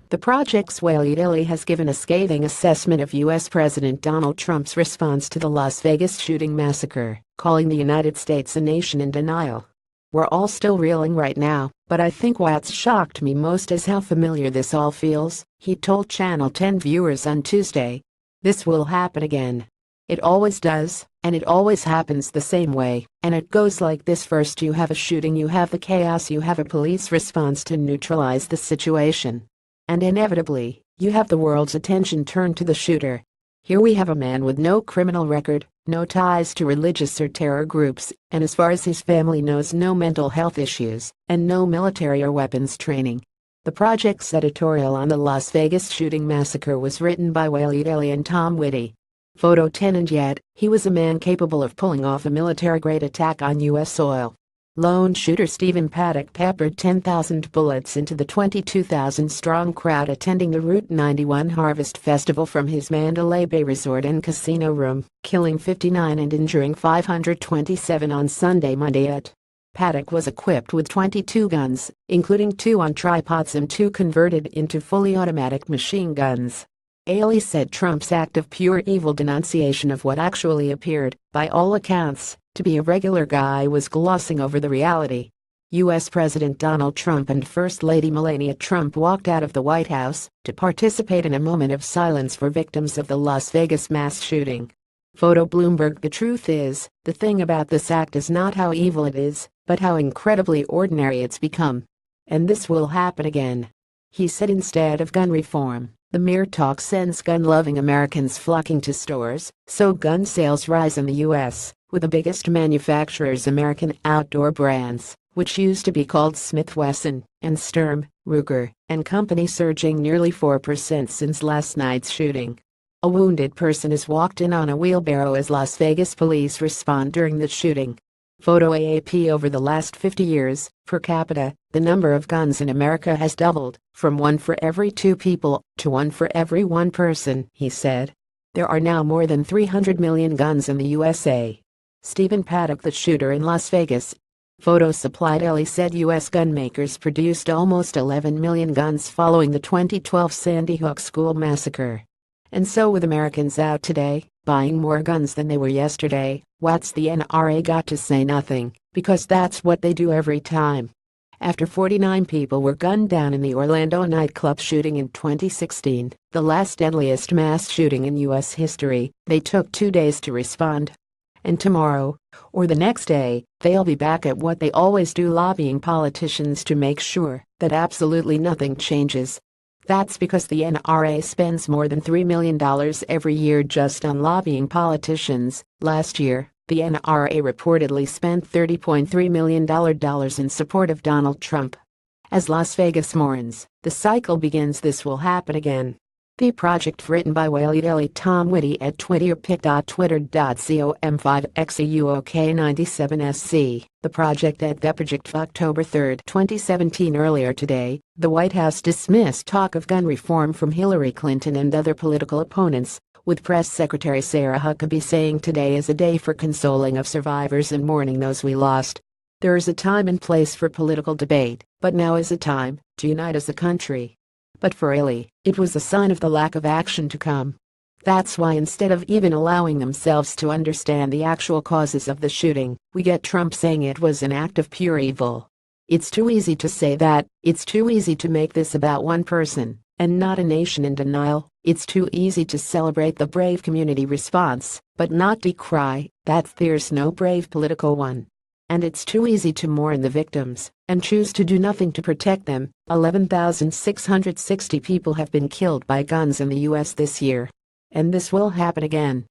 The Projects Waleed Aly has given a scathing assessment of U.S. President Donald Trump's response to the Las Vegas shooting massacre, calling the United States a nation in denial. "We're all still reeling right now, but I think what's shocked me most is how familiar this all feels," he told Channel 10 viewers on Tuesday. "This will happen again. It always does, and it always happens the same way, and it goes like this: first you have a shooting, you have the chaos, you have a police response to neutralize the situation. And inevitably, you have the world's attention turned to the shooter. Here we have a man with no criminal record, no ties to religious or terror groups, and as far as his family knows, no mental health issues, and no military or weapons training." The Project's editorial on the Las Vegas shooting massacre was written by Waleed Aly and Tom Whitty. Photo 10. And yet, he was a man capable of pulling off a military-grade attack on U.S. soil. Lone shooter Stephen Paddock peppered 10,000 bullets into the 22,000-strong crowd attending the Route 91 Harvest Festival from his Mandalay Bay resort and casino room, killing 59 and injuring 527 on Sunday, Monday. Paddock was equipped with 22 guns, including 2 on tripods and 2 converted into fully automatic machine guns. Aly said Trump's act of pure evil denunciation of what actually appeared, by all accounts, to be a regular guy was glossing over the reality. U.S. President Donald Trump and First Lady Melania Trump walked out of the White House to participate in a moment of silence for victims of the Las Vegas mass shooting. Photo Bloomberg. The truth is, the thing about this act is not how evil it is, but how incredibly ordinary it's become. And this will happen again. He said instead of gun reform, the mere talk sends gun-loving Americans flocking to stores, so gun sales rise in the U.S., with the biggest manufacturers American outdoor brands, which used to be called Smith Wesson and Sturm, Ruger and Company, surging nearly 4% since last night's shooting. A wounded person is walked in on a wheelbarrow as Las Vegas police respond during the shooting. Photo AAP. Over the last 50 years, per capita, the number of guns in America has doubled, from 1 for every 2 people to 1 for every 1 person, he said. There are now more than 300 million guns in the USA. Stephen Paddock, the shooter in Las Vegas. Photo supplied. Aly said U.S. gun makers produced almost 11 million guns following the 2012 Sandy Hook school massacre. And so with Americans out today, buying more guns than they were yesterday, what's the NRA got to say? Nothing, because that's what they do every time. After 49 people were gunned down in the Orlando nightclub shooting in 2016, the last deadliest mass shooting in U.S. history, they took 2 days to respond. And tomorrow, or the next day, they'll be back at what they always do, lobbying politicians to make sure that absolutely nothing changes. That's because the NRA spends more than $3 million every year just on lobbying politicians. Last year, the NRA reportedly spent $30.3 million in support of Donald Trump. As Las Vegas mourns, the cycle begins. This will happen again. The project written by Waleed Aly, Tom Whitty at twitter.com/5xeuk97sc. The project at The Project. October 3, 2017. Earlier today, the White House dismissed talk of gun reform from Hillary Clinton and other political opponents, with Press Secretary Sarah Huckabee saying today is a day for consoling of survivors and mourning those we lost. There is a time and place for political debate, but now is a time to unite as a country. But for Aly, it was a sign of the lack of action to come. That's why instead of even allowing themselves to understand the actual causes of the shooting, we get Trump saying it was an act of pure evil. It's too easy to say that. It's too easy to make this about one person, and not a nation in denial. It's too easy to celebrate the brave community response, but not decry that there's no brave political one. And it's too easy to mourn the victims and choose to do nothing to protect them. 11,660 people have been killed by guns in the U.S. this year. And this will happen again.